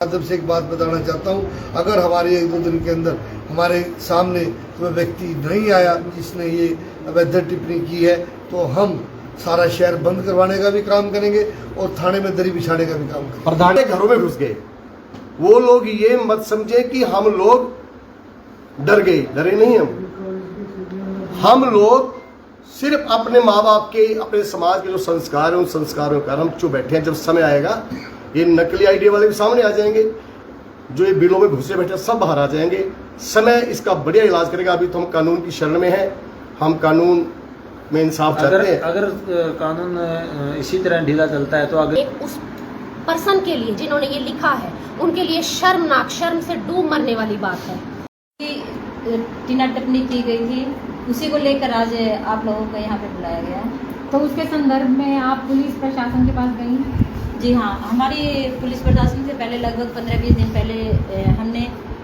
माध्यम से एक बात बताना चाहता हूँ, अगर हमारे 1-2 दिन के अंदर हमारे सामने कोई व्यक्ति नहीं आया जिसने ये अवैध टिप्पणी की है तो हम सारा शहर बंद करवाने का भी काम करेंगे और थाने में दरी बिछाने का भी काम करेंगे। प्रधान के घरों में घुस गए, वो लोग ये मत समझे कि हम लोग डर गए, डरे नहीं हम लोग सिर्फ अपने माँ बाप के, अपने समाज के जो संस्कार है उन संस्कारों का हम चुप बैठे हैं। जब समय आएगा ये नकली आईडी वाले भी सामने आ जाएंगे, जो ये बिलों में घुसे बैठे सब बाहर आ जाएंगे। समय इसका बढ़िया इलाज करेगा। अभी तो हम कानून की शरण में हैं, हम कानून में इंसाफ चाहते हैं। अगर कानून इसी तरह ढीला चलता है तो अगर उस पर्सन के लिए जिन्होंने ये लिखा है उनके लिए शर्मनाक, शर्म से डूब मरने वाली बात है। टीना टिप्पणी की गई थी, उसी को लेकर आज आप लोगों को यहाँ पे बुलाया गया है। तो उसके संदर्भ में आप पुलिस प्रशासन के पास गई? जी हाँ, हमारी पुलिस प्रशासन से पहले लगभग 15-20 दिन पहले हमने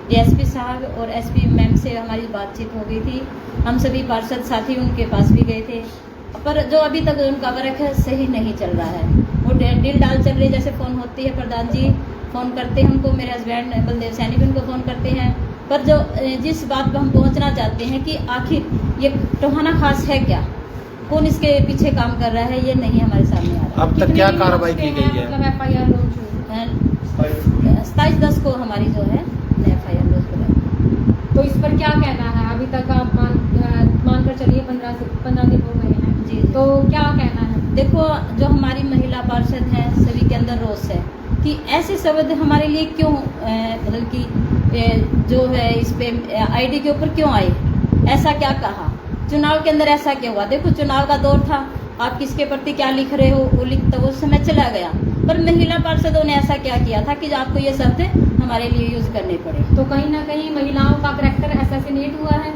डीएसपी साहब और एसपी मैम से हमारी बातचीत हो गई थी। हम सभी पार्षद साथी उनके पास भी गए थे, पर जो अभी तक उनका वर्क है सही नहीं चल रहा है। वो डील डाल चल रही, जैसे फ़ोन होती है, प्रधान जी फ़ोन करते हैं हमको, मेरे हस्बैंड बलदेव सैनी भी उनको फ़ोन करते हैं, पर जो जिस बात पर हम पहुंचना चाहते हैं कि आखिर ये टोहाना खास है क्या, कौन इसके पीछे काम कर रहा है, ये नहीं हमारे सामने आ रहा। अब तक क्या कार्रवाई की गई है? मतलब FIR लॉन्च हुई 27/10 को हमारी जो है FIR लॉन्च हुई। तो इस पर क्या कहना है? अभी तक आप मानकर चलिए 15 दिन हो गए हैं जी। तो क्या कहना है? देखो, जो हमारी महिला पार्षद हैं सभी के अंदर रोष है कि ऐसे शब्द हमारे लिए क्यों, मतलब कि जो है इस पे आईडी के ऊपर क्यों आए, ऐसा क्या कहा, चुनाव के अंदर ऐसा क्या हुआ। देखो, चुनाव का दौर था, आप किसके प्रति क्या लिख रहे हो वो लिख, तो वो समय चला गया, पर महिला पार्षदों ने ऐसा क्या किया था कि आपको ये शब्द हमारे लिए यूज करने पड़े। तो कहीं ना कहीं महिलाओं का करैक्टर असैसिनेट हुआ है।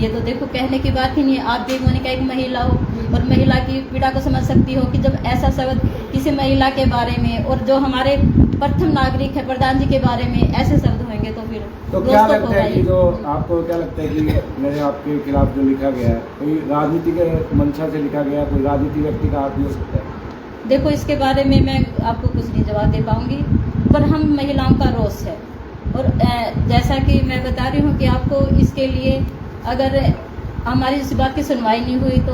ये तो देखो कहने की बात ही नहीं है। आप भी मोनिका एक महिला हो और महिला की पीड़ा को समझ सकती हो कि जब ऐसा शब्द किसी महिला के बारे में और जो हमारे प्रथम नागरिक है प्रधान जी के बारे में ऐसे शब्द होंगे तो फिर तो क्या लगता है कि जो आपको क्या लगता है कि मेरे आपके खिलाफ जो लिखा गया है कोई राजनीति के मंशा से लिखा गया है, कोई राजनीतिक व्यक्ति का हाथ भी हो सकता है? देखो, इसके बारे में मैं आपको कुछ नहीं जवाब दे पाऊंगी, पर हम महिलाओं का रोष है और जैसा कि मैं बता रही हूँ कि आपको इसके लिए अगर हमारी इस बात की सुनवाई नहीं हुई तो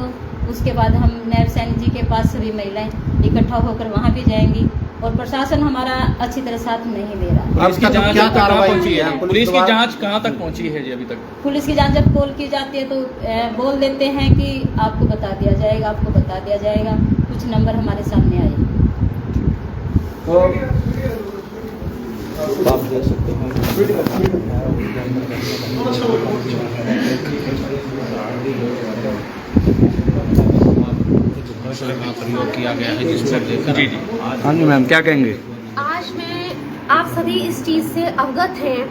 उसके बाद हम नायब सैनी जी के पास सभी महिलाएं इकट्ठा होकर वहाँ भी जाएंगी और प्रशासन हमारा अच्छी तरह साथ नहीं दे रहा। पुलिस की जांच क्या कार्रवाई पहुंची है? पुलिस की जांच कहाँ तक पहुंची है जी अभी तक? पुलिस की जांच जब कॉल की जाती है तो बोल देते हैं कि आपको बता दिया जाएगा, आपको बता दिया जाएगा, कुछ नंबर हमारे सामने आए तो आप देख सकते हैं प्रयोग किया गया है जिसमें जी। हाँ जी मैम, क्या कहेंगे? आज मैं आप सभी इस चीज़ से अवगत हैं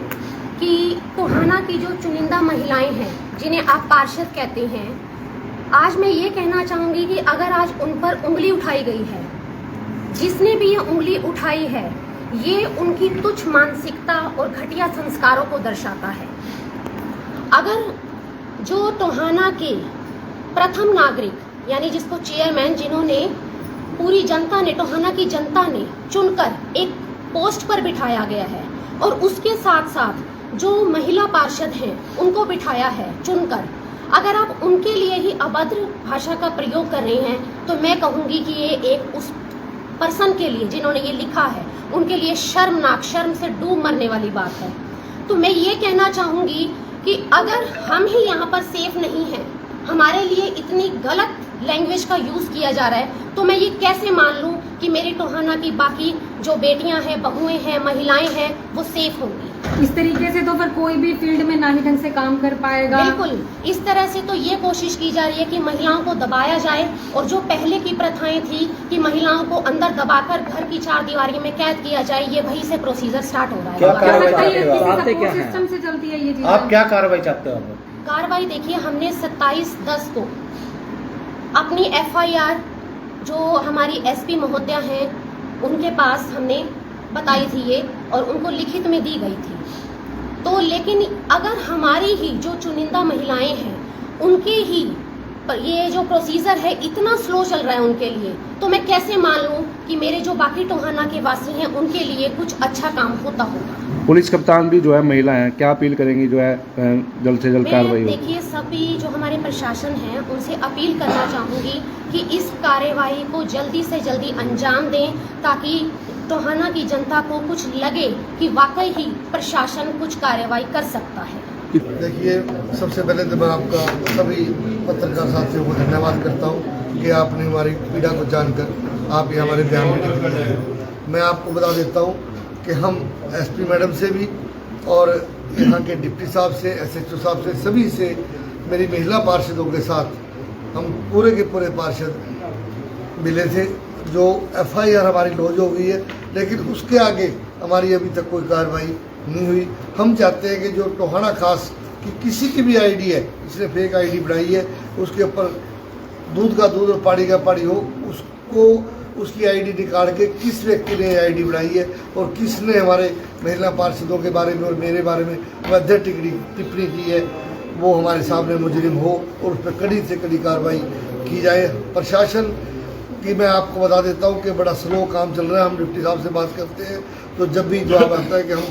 कि टोहाना की जो चुनिंदा महिलाएं हैं जिन्हें आप पार्षद कहते हैं, आज मैं ये कहना चाहूँगी कि अगर आज उन पर उंगली उठाई गई है, जिसने भी ये उंगली उठाई है, ये उनकी तुच्छ मानसिकता और घटिया संस्कारों को दर्शाता है। अगर जो टोहाना के प्रथम नागरिक यानी जिसको चेयरमैन, जिन्होंने पूरी जनता ने, टोहाना की जनता ने चुनकर एक पोस्ट पर बिठाया गया है और उसके साथ साथ जो महिला पार्षद हैं उनको बिठाया है चुनकर, अगर आप उनके लिए ही अभद्र भाषा का प्रयोग कर रहे हैं तो मैं कहूँगी कि ये एक उस पर्सन के लिए जिन्होंने ये लिखा है उनके लिए शर्मनाक, शर्म से डूब मरने वाली बात है। तो मैं ये कहना चाहूँगी कि अगर हम ही यहाँ पर सेफ नहीं हैं, हमारे लिए इतनी गलत लैंग्वेज का यूज़ किया जा रहा है, तो मैं ये कैसे मान लूँ कि मेरी टोहाना की बाकी जो बेटियां हैं, बहुएं हैं, महिलाएं हैं, वो सेफ होंगी। इस तरीके से तो फिर कोई भी फील्ड में ना ही ढंग से काम कर पाएगा। बिल्कुल, इस तरह से तो ये कोशिश की जा रही है कि महिलाओं को दबाया जाए और जो पहले की प्रथाएं थी कि महिलाओं को अंदर दबाकर घर की 4 दीवारी में कैद किया जाए, ये वही से प्रोसीजर स्टार्ट हो रहा है। क्या कार्रवाई चाहते क्या है? सिस्टम से चलती है ये चीज। आप क्या कार्रवाई चाहते हो? कार्रवाई देखिए, हमने 27/10 को अपनी FIR जो हमारी SP महोदया हैं उनके पास हमने बताई थी ये और उनको लिखित में दी गई थी। तो लेकिन अगर हमारी ही जो चुनिंदा महिलाएं हैं उनके ही ये जो प्रोसीजर है इतना स्लो चल रहा है उनके लिए, तो मैं कैसे मान लूँ कि मेरे जो बाकी टोहाना के वासी हैं उनके लिए कुछ अच्छा काम होता होगा। पुलिस कप्तान भी जो है महिला हैं, क्या अपील करेंगी जो है जल्द से जल्द कार्रवाई मैं हो? देखिए सभी जो हमारे प्रशासन है उनसे अपील करना चाहूँगी कि इस कार्यवाही को जल्दी से जल्दी अंजाम दें ताकि टोहाना की जनता को कुछ लगे कि वाकई ही प्रशासन कुछ कार्यवाही कर सकता है। देखिए, सबसे पहले तो मैं आपका सभी पत्रकार साथियों को धन्यवाद करता हूँ कि आपने हमारी पीड़ा को जानकर आप ये हमारे बयान में निकले हैं। मैं आपको बता देता हूँ कि हम एसपी मैडम से भी और यहाँ के डिप्टी साहब से, एसएचओ साहब से, सभी से, मेरी महिला पार्षदों के साथ हम पूरे के पूरे पार्षद मिले थे। जो एफआईआर हमारी लॉन्च हो गई है, लेकिन उसके आगे हमारी अभी तक कोई कार्रवाई नहीं हुई। हम चाहते हैं कि जो टोहाना खास की किसी की भी आईडी है, जिसने फेक आईडी बनाई है, उसके ऊपर दूध का दूध और पानी का पानी हो, उसको उसकी आईडी निकाल के किस व्यक्ति ने आईडी बनाई है और किसने हमारे महिला पार्षदों के बारे में और मेरे बारे में अवैध टिप्पणी की है, वो हमारे सामने मुजरिम हो और उस पर कड़ी से कड़ी कार्रवाई की जाए। प्रशासन की मैं आपको बता देता हूँ कि बड़ा स्लो काम चल रहा है। हम डिप्टी साहब से बात करते हैं तो जब भी जवाब आता है कि हम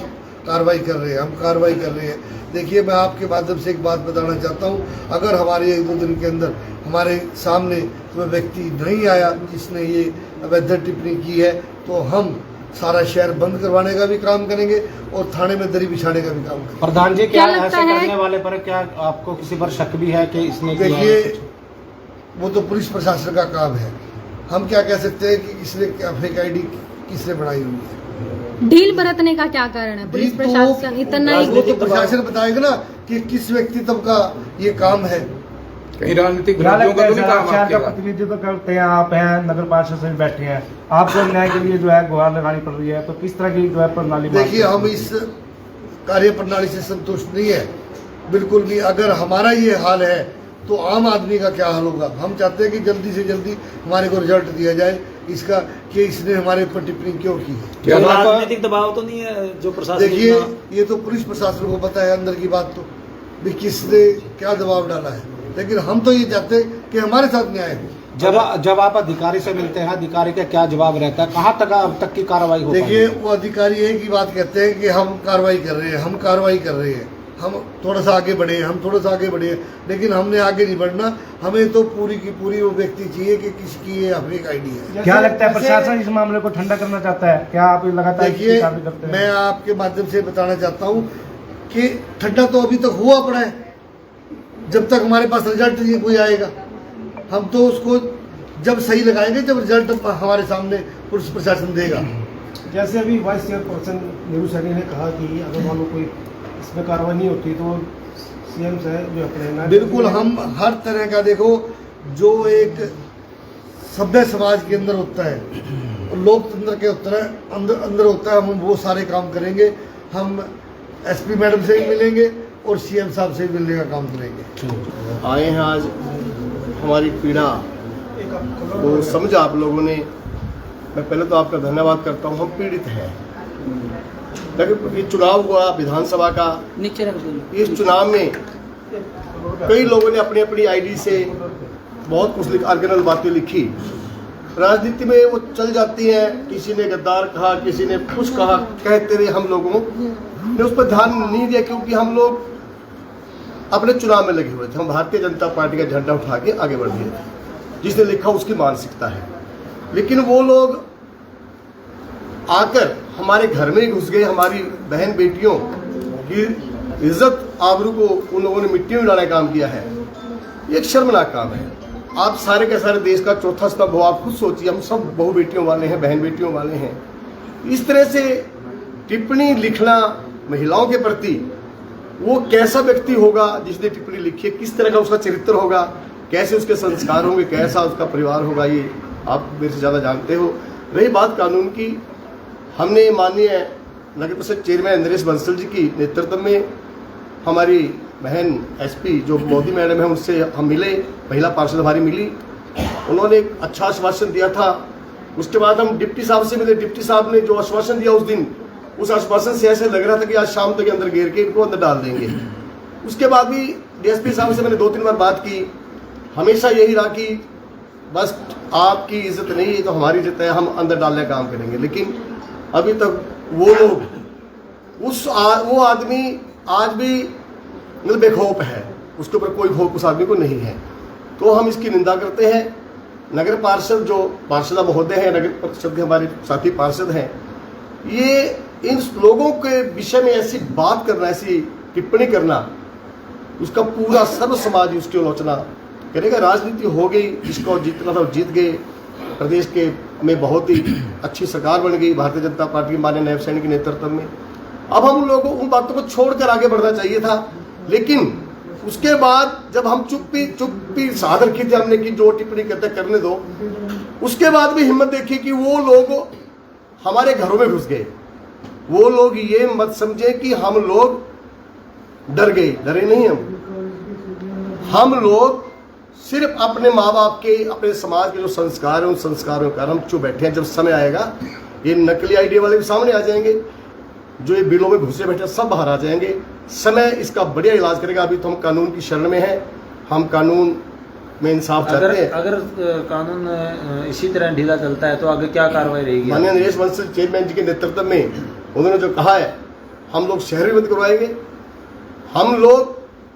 कार्रवाई कर रहे हैं, हम कार्रवाई कर रहे हैं। देखिए, मैं आपके माध्यम से एक बात बताना चाहता हूँ, अगर हमारे 1-2 दिन के अंदर हमारे सामने कोई व्यक्ति नहीं आया जिसने ये अवैध टिप्पणी की है, तो हम सारा शहर बंद करवाने का भी काम करेंगे और थाने में दरी बिछाने का भी काम करेंगे। प्रधान जी, क्या ऐसे करने वाले पर क्या आपको किसी पर शक भी है कि इसने किया है? देखिए, वो तो पुलिस प्रशासन का काम है। हम क्या कह सकते हैं कि किसने क्या फेक आईडी किसने बनाई हुई है। ढील बरतने का क्या कारण है? पुलिस प्रशासन इतना ही वो तो प्रशासन बताएगा ना कि किस व्यक्तित्व का ये काम है। राजनीतिक शहर का प्रतिनिधित्व करते हैं, आप हैं, नगर पार्षद में बैठे हैं, आपको न्याय के लिए जो है गुहार लगानी पड़ रही है, तो किस तरह की जो है प्रणाली? देखिए, हम इस कार्य प्रणाली से संतुष्ट नहीं है, बिल्कुल भी। अगर हमारा ये हाल है तो आम आदमी का क्या हाल होगा। हम चाहते हैं कि जल्दी से जल्दी हमारे को रिजल्ट दिया जाए इसका कि इसने हमारे ऊपर टिप्पणी क्यों की है। क्या राजनीतिक दबाव तो नहीं है जो प्रशासन? देखिए, ये तो पुलिस प्रशासन को पता है अंदर की बात, तो भी किसने क्या दबाव डाला है, लेकिन हम तो ये चाहते हैं कि हमारे साथ न्याय हो। जब आप अधिकारी से मिलते हैं, अधिकारी का क्या जवाब रहता है? कहाँ तक अब तक की कार्रवाई हो? देखिए, वो अधिकारी एक ही बात कहते हैं कि हम कार्रवाई कर रहे हैं, हम कार्रवाई कर रहे हैं, हम थोड़ा सा आगे बढ़े हैं, हम थोड़ा सा आगे बढ़े हैं, लेकिन हमने आगे नहीं बढ़ना। हमें तो पूरी की पूरी वो व्यक्ति चाहिए कि किसकी ये फेक आईडी है। क्या लगता है प्रशासन इस मामले को ठंडा करना चाहता है? क्या आप लगातार देखिए, मैं आपके माध्यम से बताना चाहता हूँ कि ठंडा तो अभी तक हुआ पड़ा है। जब तक हमारे पास रिजल्ट नहीं कोई आएगा, हम तो उसको जब सही लगाएंगे, जब रिजल्ट हमारे सामने पुलिस प्रशासन देगा। जैसे अभी वाइस चेयरपर्सन नीरू सैनी ने कहा कि अगर मान लो कोई इसमें कार्रवाई नहीं होती तो सीएम से जो अपने बिल्कुल, हम हर तरह का, देखो, जो एक सभ्य समाज के अंदर होता है, लोकतंत्र के अंदर होता है, हम वो सारे काम करेंगे। हम एसपी मैडम से भी मिलेंगे और सीएम साहब से भी मिलने का काम करेंगे। आए हैं आज हमारी पीड़ा को समझा आप लोगों ने। मैं पहले तो आपका धन्यवाद करता हूँ। हम पीड़ित हैं, लेकिन ये चुनाव हुआ विधानसभा का, इस चुनाव में कई लोगों ने अपनी अपनी आईडी से बहुत कुछ ऑर्गेनल बातें लिखी। राजनीति में वो चल जाती हैं, किसी ने गद्दार कहा, किसी ने कुछ कहा, कहते रहे। हम लोगों ने उस पर ध्यान नहीं दिया क्योंकि हम लोग अपने चुनाव में लगे हुए थे। हम भारतीय जनता पार्टी का झंडा उठा के आगे बढ़ गए थे। जिसने लिखा उसकी मानसिकता है, लेकिन वो लोग आकर हमारे घर में ही घुस गए। हमारी बहन बेटियों की इज्जत आबरू को उन लोगों ने मिट्टी में डालने का काम किया है। ये एक शर्मनाक काम है। आप सारे के सारे देश का चौथा स्तंभ हो, आप खुद सोचिए। हम सब बहु बेटियों वाले हैं, बहन बेटियों वाले हैं। इस तरह से टिप्पणी लिखना महिलाओं के प्रति, वो कैसा व्यक्ति होगा जिसने टिप्पणी लिखी है, किस तरह का उसका चरित्र होगा, कैसे उसके संस्कार होंगे, कैसा उसका परिवार होगा, ये आप मेरे से ज़्यादा जानते हो। रही बात कानून की, हमने माननीय नगर परिषद चेयरमैन नरेश बंसल जी की नेतृत्व में हमारी बहन एसपी जो मोदी मैडम है उनसे हम मिले, महिला पार्षद हमारी मिली। उन्होंने एक अच्छा आश्वासन दिया था। उसके बाद हम डिप्टी साहब से मिले। डिप्टी साहब ने जो आश्वासन दिया उस दिन, उस आश्वासन से ऐसे लग रहा था कि आज शाम तक अंदर घेर के इनको अंदर डाल देंगे। उसके बाद भी डीएसपी साहब से मैंने 2-3 बार बात की। हमेशा यही रहा कि बस आपकी इज्जत नहीं है तो हमारी इज्जत है, हम अंदर डालने का काम करेंगे। लेकिन अभी तक वो लोग वो आदमी आज भी मतलब बेखौफ है, उसके ऊपर कोई खौफ उस आदमी को नहीं है। तो हम इसकी निंदा करते हैं। नगर पार्षद जो पार्षद महोदय हैं, नगर परिषद के हमारे साथी पार्षद हैं, ये इन लोगों के विषय में ऐसी बात करना, ऐसी टिप्पणी करना, उसका पूरा सर्व समाज उसकी आलोचना करेगा। राजनीति हो गई, जिसको जीतना था जीत गए। प्रदेश के में बहुत ही अच्छी सरकार बन गई भारतीय जनता पार्टी के माननीय नायब सैनिक के नेतृत्व में। अब हम लोगों को उन बातों को छोड़कर आगे बढ़ना चाहिए था, लेकिन उसके बाद जब हम चुप्पी साध रखी थी हमने कि जो टिप्पणी करते करने दो, उसके बाद भी हिम्मत देखी कि वो लोग हमारे घरों में घुस गए। वो लोग ये मत समझे कि हम लोग डर गए, डरे नहीं हम लोग सिर्फ अपने माँ बाप के, अपने समाज के जो संस्कार हैं उन संस्कारों का हम चुप बैठे हैं। जब समय आएगा ये नकली आईडी वाले भी सामने आ जाएंगे, जो ये बिलों में घुसे बैठे सब बाहर आ जाएंगे। समय इसका बढ़िया इलाज करेगा। अभी तो हम कानून की शरण में हैं, हम कानून में इंसाफ चाहते हैं। अगर कानून इसी तरह ढीला चलता है तो आगे क्या कार्रवाई रहेगी? माननीय नरेश बंसल चेयरमैन जी के नेतृत्व में उन्होंने जो कहा है, हम लोग शहर भी बंद करवाएंगे, हम लोग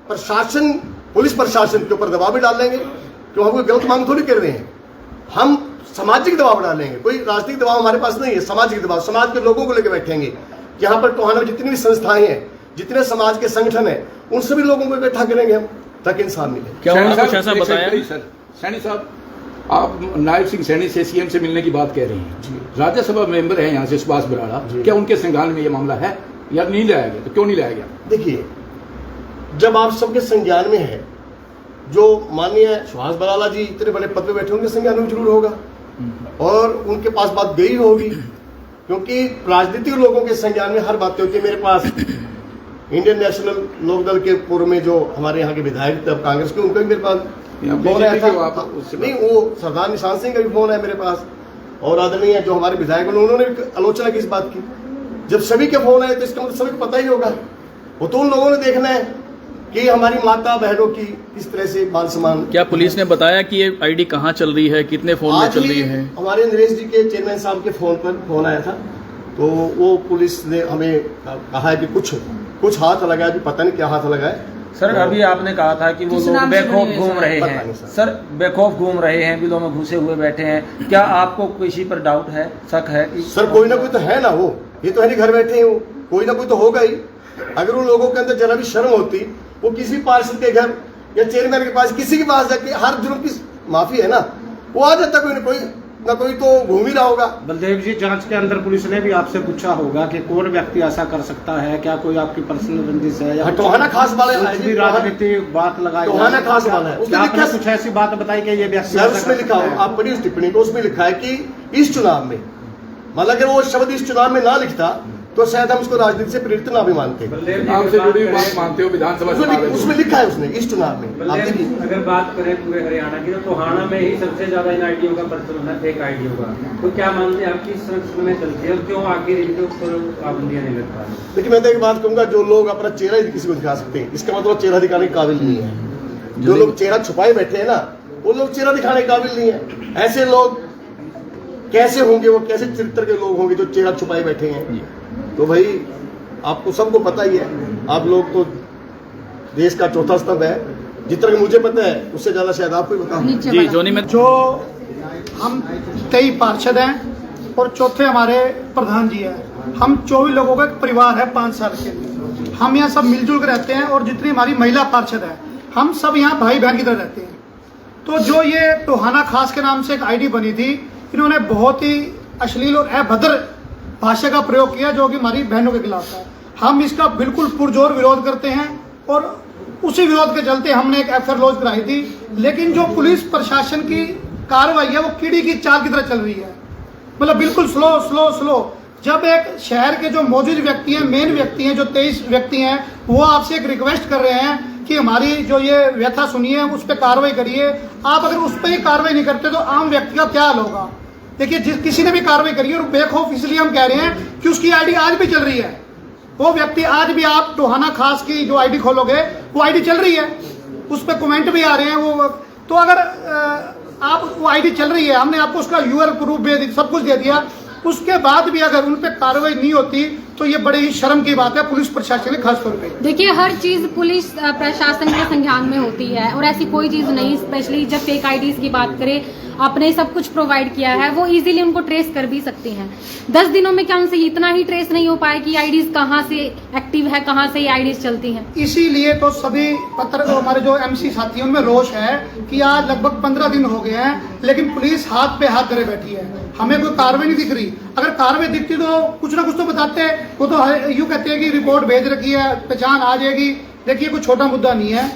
प्रशासन, पुलिस प्रशासन के ऊपर दबाव भी डालेंगे, क्यों हम कोई गलत मांग थोड़ी कर रहे हैं, हम सामाजिक दबाव डालेंगे। कोई राजनीतिक दबाव हमारे पास नहीं है, सामाजिक दबाव, समाज के लोगों को लेकर बैठेंगे। यहाँ पर टोहाना में जितनी भी संस्थाएं हैं, जितने समाज के संगठन हैं, उन सभी लोगों को इकट्ठा करेंगे हम, ताकि इंसान मिले। क्या उन्होंने कुछ ऐसा बताया? सर सैनी साहब, आप नायब सिंह सैनी से सीएम से मिलने की बात कह रही हैं, राज्यसभा मेंबर हैं यहाँ से सुभाष बराड़ा, क्या उनके संज्ञान में ये मामला है या नहीं लाया गया? तो क्यों नहीं लाया गया? देखिए, जब आप सबके संज्ञान में है, जो माननीय सुभाष बराला जी इतने बड़े पद पे बैठे, उनके संज्ञान में जरूर होगा और उनके पास बात गई होगी, क्योंकि राजनीतिक लोगों के संज्ञान में हर बात होती है। मेरे पास इंडियन नेशनल लोकदल के पूर्व में जो हमारे यहाँ के विधायक थे, अब कांग्रेस के, उनका भी मेरे पास फोन आया था। नहीं, वो सरदार निशान सिंह का भी फोन है मेरे पास, और आदरणीय जो हमारे विधायक उन्होंने भी आलोचना की इस बात की। जब सभी के फोन आए तो इसका मतलब सभी को पता ही होगा। वो तो उन लोगों ने देखना है कि हमारी माता बहनों की इस तरह से मान सम्मान। क्या पुलिस ने बताया कि ये आईडी कहाँ चल रही है, कितने फोन में चल रही है? हमारे नरेश जी के चेयरमैन साहब के फोन पर फोन आया था, तो वो पुलिस ने हमें कहा है कि कुछ हाथ लगा है, अभी पता नहीं क्या हाथ लगा है। सर तो अभी आपने कहा था कि वो लोग बेखौफ घूम रहे हैं, सर बेखौफ घूम रहे हैं, बिलों में घुसे हुए बैठे हैं, क्या आपको किसी पर डाउट है, शक है? सर कोई ना कोई तो है ना, वो ये तो है नहीं घर बैठे हैं, वो कोई ना कोई तो होगा ही। अगर उन लोगों के अंदर जरा भी शर्म होती, वो किसी पार्षद के घर या चेयरमैन के पास, किसी के पास जाके हर जुर्म की माफी है ना, वो आ जाता कोई ना कोई तो घूम ही रहा होगा। बलदेव जी, जांच के अंदर पुलिस ने भी आपसे पूछा होगा कि कौन व्यक्ति ऐसा कर सकता है, क्या कोई आपकी पर्सनल रंजिश है या टोहाना खास वाले राजनीतिक बात लगाई? टोहाना खास वाला है, उसमें लिखा कुछ ऐसी बात बताई कि ये व्यक्ति, उसमें लिखा हो, आप पढ़िए उस टिप्पणी को, उसमें लिखा है कि इस चुनाव में, मतलब अगर वो शब्द इस चुनाव में ना लिखता तो शायद हम उसको राजनीति से प्रेरित ना भी मानते। आपसे जुड़ी हुई बात मानते हो विधानसभा उसमें लिखा है उसने इस चुनाव में। आप देखिए, अगर बात करें पूरे हरियाणा की, तो टोहाना में ही सबसे ज्यादा इन आईडियो का प्रचलन है, फेक आईडियो का। तो क्या मानते हैं आपकी संरक्षण में चलती है, क्यों आखिर इनके ऊपर पाबंदियां नहीं लग पा रही? लेकिन मैं तो एक बात कहूंगा, जो लोग अपना चेहरा ही किसी को दिखा सकते हैं, इसका मतलब चेहरा दिखाने के काबिल नहीं है। जो लोग चेहरा छुपाए बैठे हैं ना, वो लोग चेहरा दिखाने के काबिल नहीं है। ऐसे लोग कैसे होंगे, वो कैसे चरित्र के लोग होंगे जो चेहरा छुपाए बैठे हैं? तो भाई आपको सबको पता ही है, आप लोग तो देश का चौथा स्तंभ है, जितना कि मुझे पता है उससे ज्यादा शायद आपको ही पता है। जी जोनी में जो हम 23 पार्षद हैं और चौथे हमारे प्रधान जी हैं, हम 24 लोगों का एक परिवार है 5 साल के लिए। हम यहाँ सब मिलजुल कर रहते हैं और जितनी हमारी महिला पार्षद है, हम सब यहाँ भाई बहन की तरह रहते हैं। तो जो ये टोहाना खास के नाम से एक आईडी बनी थी, इन्होंने बहुत ही अश्लील और अभद्र भाषा का प्रयोग किया, जो कि हमारी बहनों के खिलाफ है। हम इसका बिल्कुल पुरजोर विरोध करते हैं और उसी विरोध के चलते हमने एक एफआईआर लॉन्च कराई थी। लेकिन जो पुलिस प्रशासन की कार्रवाई है वो कीड़ी की चाल की तरह चल रही है, मतलब बिल्कुल स्लो। जब एक शहर के जो मौजूद व्यक्ति हैं, मेन व्यक्ति हैं, जो 23 व्यक्ति हैं, वो आपसे एक रिक्वेस्ट कर रहे हैं कि हमारी जो ये व्यथा सुनिए, उस पर कार्रवाई करिए। आप अगर उस पर ही कार्रवाई नहीं करते तो आम व्यक्ति का क्या हाल होगा? देखिए, जिस किसी ने भी कार्रवाई करी है, और बेखौफ इसलिए हम कह रहे हैं कि उसकी आईडी आज भी चल रही है। वो व्यक्ति आज भी, आप टोहाना खास की जो आईडी खोलोगे वो आईडी चल रही है, उस पर कमेंट भी आ रहे हैं। वो तो अगर आप वो आईडी चल रही है, हमने आपको उसका यूआर प्रूफ दे दी, सब कुछ दे दिया, उसके बाद भी अगर उन पे कार्रवाई नहीं होती तो ये बड़े ही शर्म की बात है पुलिस प्रशासन के खास तौर पे। देखिए, हर चीज पुलिस प्रशासन के संज्ञान में होती है और ऐसी कोई चीज नहीं, स्पेशली जब फेक आईडीज की बात करें, आपने सब कुछ प्रोवाइड किया है, वो इजीली उनको ट्रेस कर भी सकते हैं। 10 दिनों में क्या उनसे इतना ही ट्रेस नहीं हो पाए कि आईडीज कहाँ से एक्टिव है, कहाँ से ये आईडीज चलती हैं। इसीलिए तो सभी हमारे जो एमसी साथी उनमें रोष है कि आज लगभग 15 दिन हो गए हैं, लेकिन पुलिस हाथ पे हाथ धरे बैठी है, हमें कोई कार्रवाई नहीं दिख रही। अगर कार्रवाई दिखती तो कुछ ना कुछ तो बताते हैं। वो तो यूँ कहते हैं कि रिपोर्ट भेज रखी है, पहचान आ जाएगी। देखिए, कोई छोटा मुद्दा नहीं है,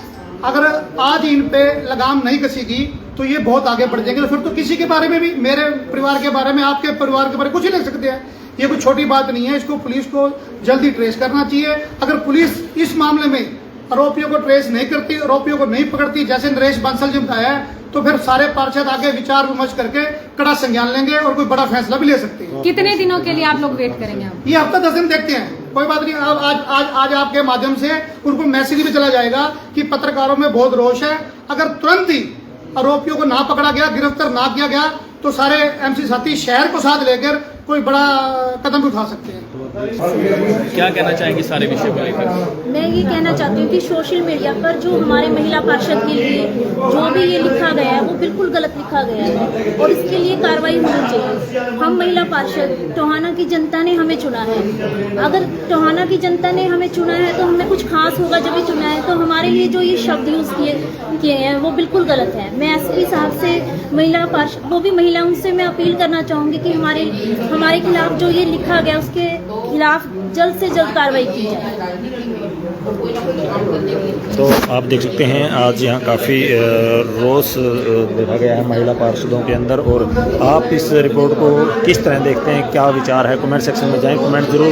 अगर आज इन पे लगाम नहीं कसेगी तो ये बहुत आगे बढ़ जाएंगे। तो फिर तो किसी के बारे में भी, मेरे परिवार के बारे में, आपके परिवार के बारे में कुछ ही लिख सकते हैं। ये कोई छोटी बात नहीं है, इसको पुलिस को जल्दी ट्रेस करना चाहिए। अगर पुलिस इस मामले में आरोपियों को ट्रेस नहीं करती, आरोपियों को नहीं पकड़ती, जैसे नरेश बंसल जी बताया, तो फिर सारे पार्षद आगे विचार विमर्श करके कड़ा संज्ञान लेंगे और कोई बड़ा फैसला भी ले सकते हैं। कितने दिनों के लिए आप लोग वेट करेंगे? ये हफ्ता 10 दिन देखते हैं, कोई बात नहीं। आज आपके माध्यम से उनको मैसेज भी चला जाएगा कि पत्रकारों में बहुत रोष है। अगर तुरंत ही आरोपियों को ना पकड़ा गया, गिरफ्तार ना किया गया, तो सारे एमसी साथी शहर को साथ लेकर कोई बड़ा कदम उठा सकते हैं। क्या कहना चाहेंगे सारे विषय को लेकर? मैं ये कहना चाहती हूँ कि सोशल मीडिया पर जो हमारे महिला पार्षद के लिए जो भी ये लिखा गया है वो बिल्कुल गलत लिखा गया है और इसके लिए कार्रवाई होनी चाहिए। हम महिला पार्षद, टोहाना की जनता ने हमें चुना है। अगर टोहाना की जनता ने हमें चुना है तो हमें कुछ खास होगा जब भी चुना है, तो हमारे लिए जो ये शब्द यूज़ किए हैं वो बिल्कुल गलत है। मैं एसपी साहब से, महिला पार्षद, वो भी महिला, उनसे मैं अपील करना चाहूँगी कि हमारे खिलाफ जो ये लिखा गया उसके खिलाफ जल्द से जल्द कार्रवाई की जाए। तो आप देख सकते हैं आज यहाँ काफ़ी रोष देखा गया है महिला पार्षदों के अंदर। और आप इस रिपोर्ट को किस तरह देखते हैं, क्या विचार है, कमेंट सेक्शन में जाएं, कमेंट जरूर